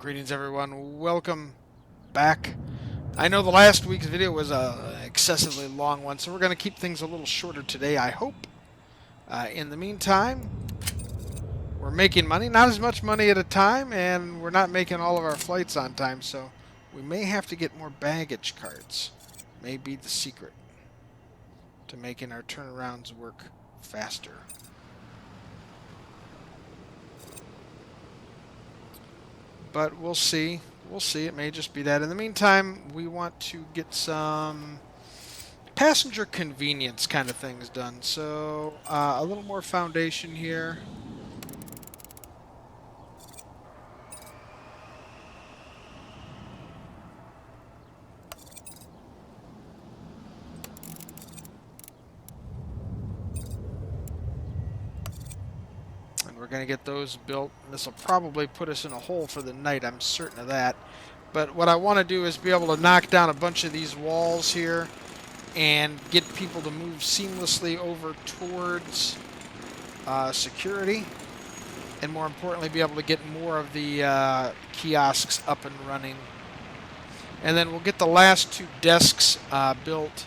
Greetings everyone, welcome back. I know the last week's video was a excessively long one, so we're going to keep things a little shorter today, I hope. In the meantime, we're making money, not as much money at a time, and we're not making all of our flights on time, so we may have to get more baggage carts. May be the secret to making our turnarounds work faster. But we'll see. We'll see. It may just be that. In the meantime, we want to get some passenger convenience kind of things done. So a little more foundation here. And we're going to get those built. This will probably put us in a hole for the night. I'm certain of that. But what I want to do is be able to knock down a bunch of these walls here and get people to move seamlessly over towards security. And more importantly, be able to get more of the kiosks up and running. And then we'll get the last two desks built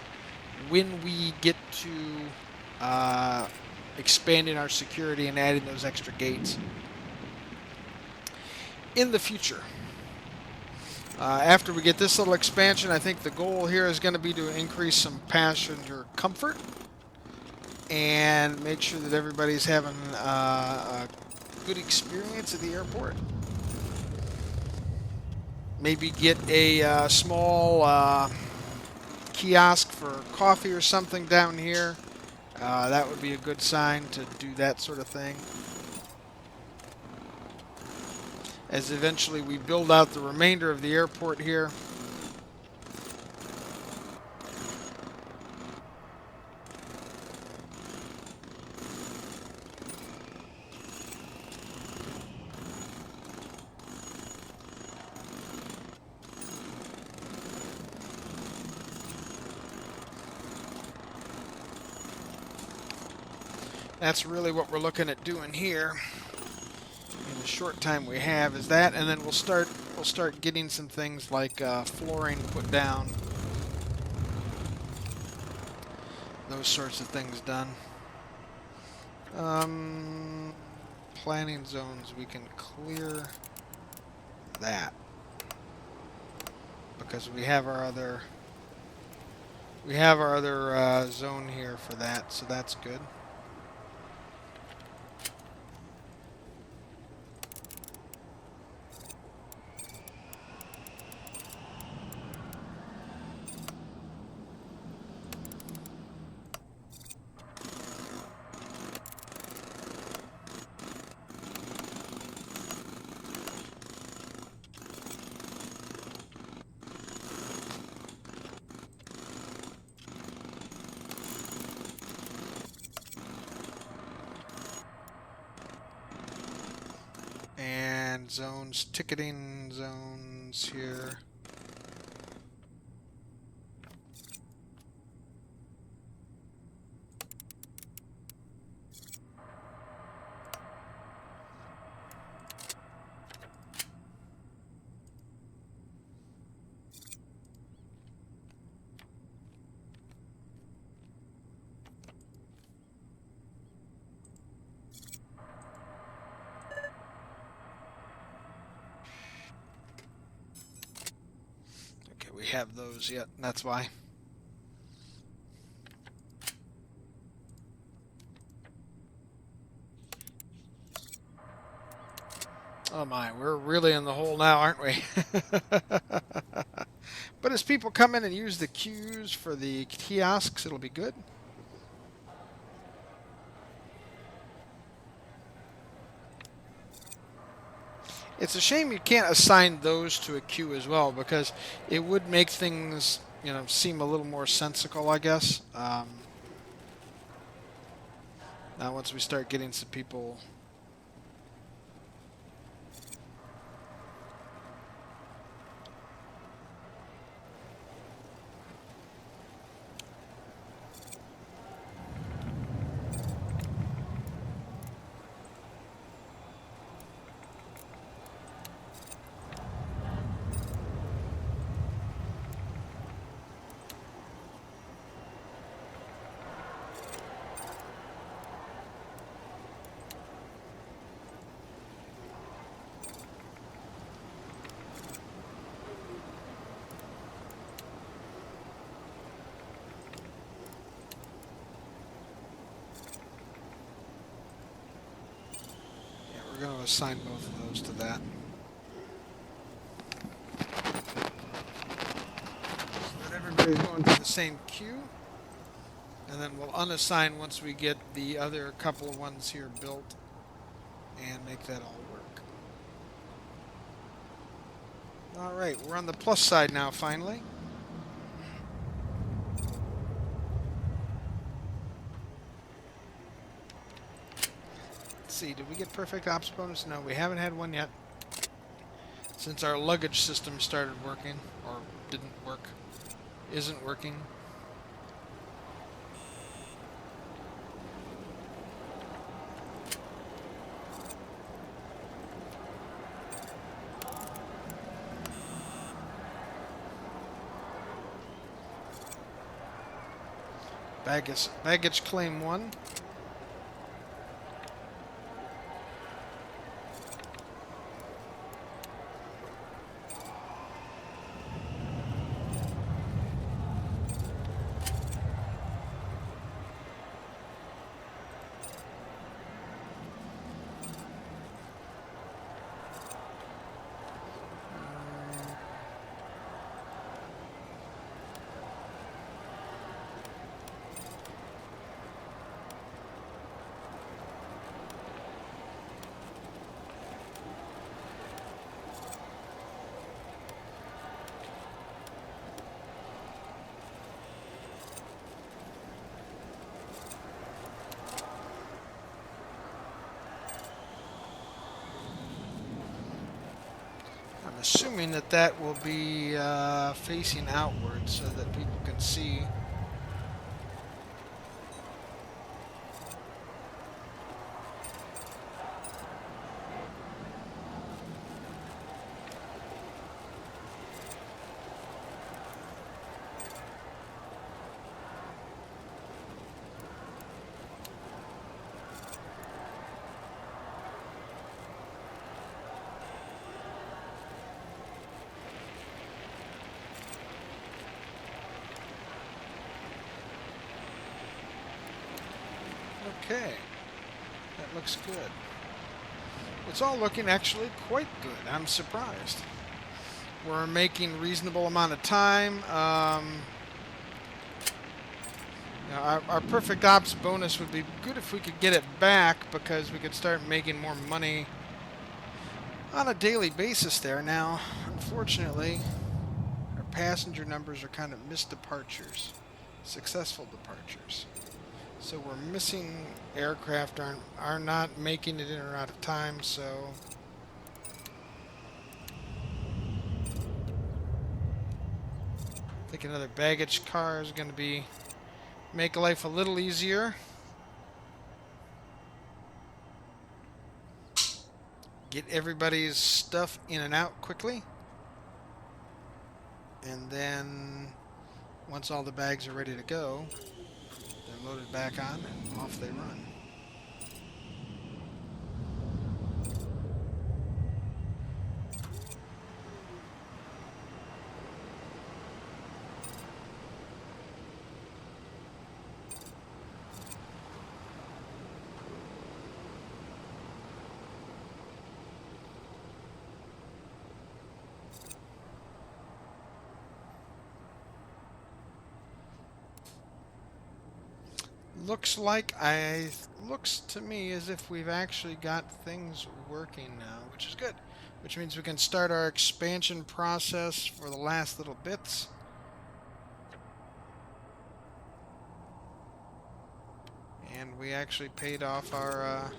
when we get to expanding our security and adding those extra gates in the future. After we get this little expansion, I think the goal here is going to be to increase some passenger comfort and make sure that everybody's having a good experience at the airport. Maybe get a small kiosk for coffee or something down here. That would be a good sign to do that sort of thing. As eventually we build out the remainder of the airport here. That's really what we're looking at doing here. In the short time we have is that, and then we'll start getting some things like flooring put down, those sorts of things done. Planning zones, we can clear that because we have our other zone here for that, so that's good. And zones, ticketing zones here. We have those yet, that's why. Oh my, we're really in the hole now, aren't we? But as people come in and use the queues for the kiosks, it'll be good. It's a shame you can't assign those to a queue as well, because it would make things, you know, seem a little more sensical, I guess. Now once we start getting some people to assign both of those to that. So that everybody's going to the same queue. And then we'll unassign once we get the other couple of ones here built and make that all work. Alright, we're on the plus side now, finally. Let's see, did we get perfect ops bonus? No, we haven't had one yet. Since our luggage system started working, or didn't work, isn't working. Baggage claim 1. I'm assuming that that will be facing outwards so that people can see. Okay, that looks good. It's all looking actually quite good. I'm surprised. We're making reasonable amount of time. You know, our perfect ops bonus would be good if we could get it back because we could start making more money on a daily basis there. Now, unfortunately, our passenger numbers are kind of missed departures, successful departures. So we're missing aircraft, are not making it in or out of time, so I think another baggage car is going to make life a little easier. Get everybody's stuff in and out quickly. And then once all the bags are ready to go, they're loaded back on and off they run. Looks to me as if we've actually got things working now, which is good. Which means we can start our expansion process for the last little bits. And we actually paid off our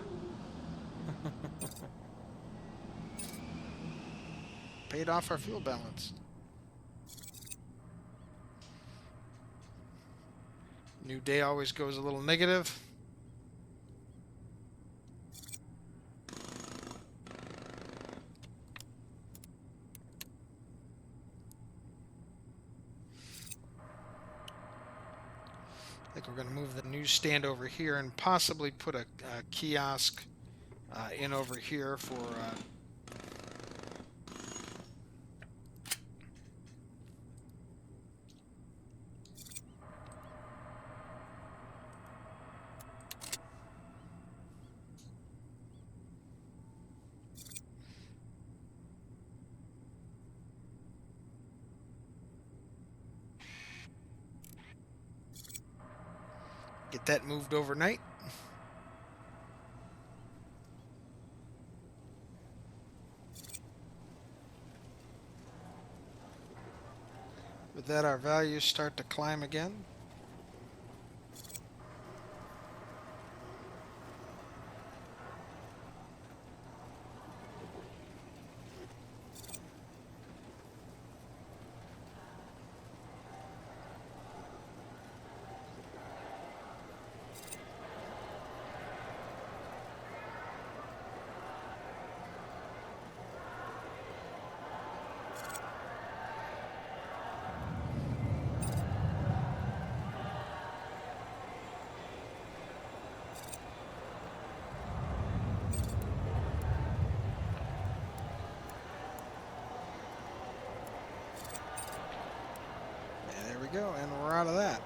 paid off our fuel balance. New day always goes a little negative. I think we're going to move the newsstand over here and possibly put a kiosk in over here for Get that moved overnight. With that, our values start to climb again. Go, and we're out of that.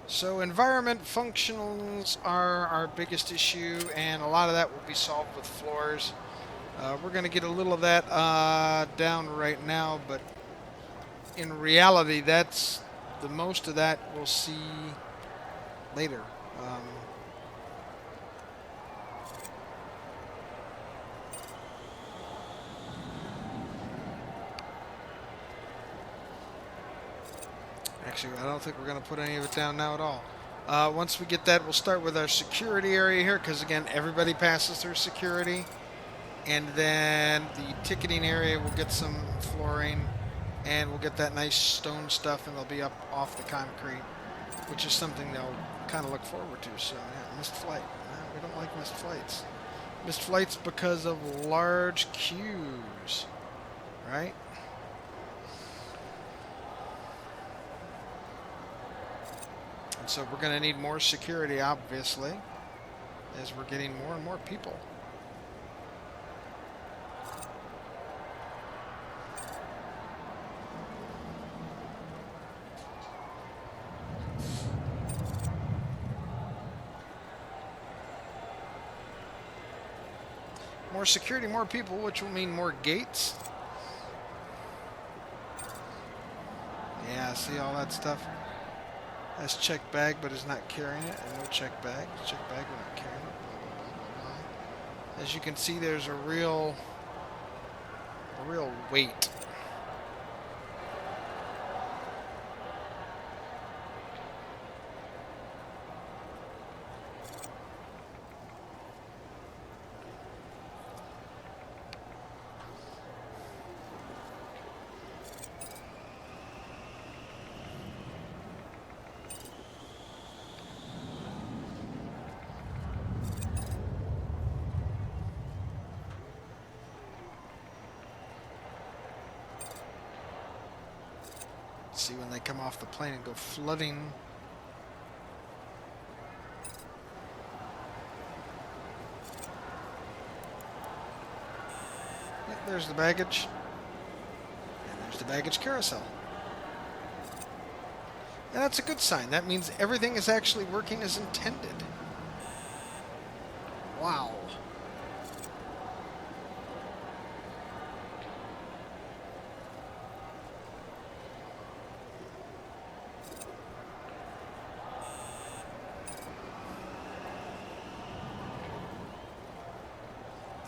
So environment functionals are our biggest issue, and a lot of that will be solved with floors. We're going to get a little of that down right now, but in reality, that's the most of that we'll see later. Actually, I don't think we're going to put any of it down now at all. Once we get that, we'll start with our security area here, because again, everybody passes through security. And then the ticketing area will get some flooring, and we'll get that nice stone stuff, and they'll be up off the concrete, which is something they'll kind of look forward to. So, yeah, missed flight. No, we don't like missed flights. Missed flights because of large queues, right? So we're going to need more security, obviously, as we're getting more and more people. More security, more people, which will mean more gates. Yeah, see all that stuff? That's check bag, but is not carrying it, and no check bag. Check bag, we're not carrying it. Blah, blah, blah, blah, blah. As you can see, there's a real weight. See when they come off the plane and go flooding. Yeah, there's the baggage. And there's the baggage carousel. And that's a good sign. That means everything is actually working as intended. Wow.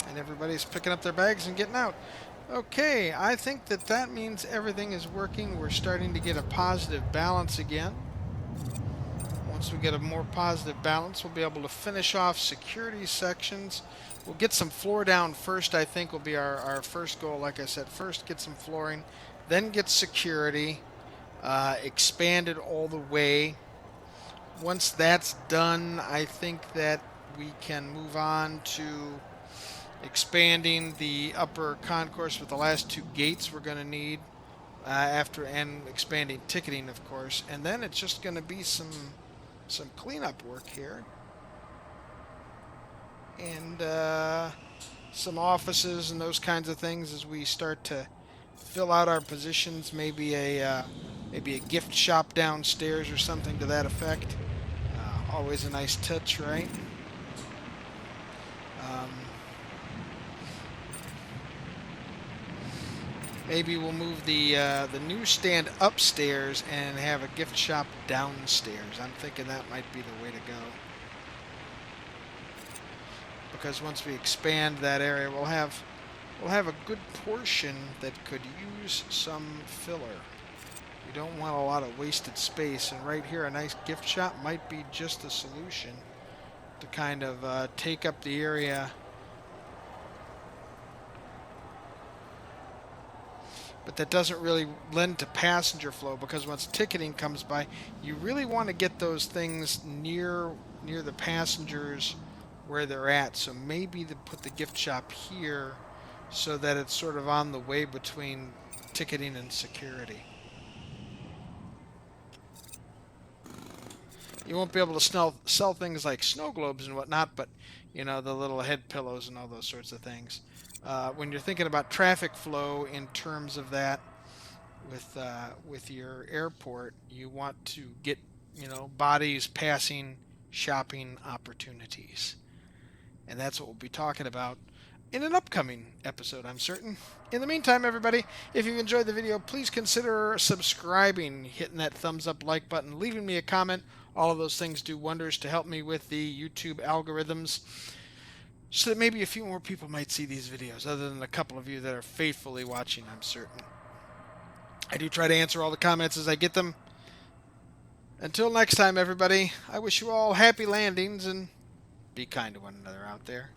And everybody's picking up their bags and getting out. Okay, I think that means everything is working. We're starting to get a positive balance again. Once we get a more positive balance, we'll be able to finish off security sections. We'll get some floor down first, I think will be our first goal. Like I said, first get some flooring, then get security expanded all the way. Once that's done, I think that we can move on to expanding the upper concourse with the last two gates we're going to need and expanding ticketing, of course. And then it's just going to be some cleanup work here. And some offices and those kinds of things as we start to fill out our positions. Maybe a gift shop downstairs or something to that effect. Always a nice touch, right? Maybe we'll move the newsstand upstairs and have a gift shop downstairs. I'm thinking that might be the way to go. Because once we expand that area, we'll have a good portion that could use some filler. We don't want a lot of wasted space, and right here, a nice gift shop might be just a solution to kind of take up the area. But that doesn't really lend to passenger flow, because once ticketing comes by, you really want to get those things near the passengers where they're at. So maybe to put the gift shop here so that it's sort of on the way between ticketing and security. You won't be able to sell things like snow globes and whatnot, but the little head pillows and all those sorts of things. When you're thinking about traffic flow in terms of that, with your airport, you want to get bodies passing shopping opportunities, and that's what we'll be talking about in an upcoming episode, I'm certain. In the meantime, everybody, if you enjoyed the video, please consider subscribing, hitting that thumbs up like button, leaving me a comment. All of those things do wonders to help me with the YouTube algorithms, so that maybe a few more people might see these videos, other than a couple of you that are faithfully watching, I'm certain. I do try to answer all the comments as I get them. Until next time, everybody, I wish you all happy landings, and be kind to one another out there.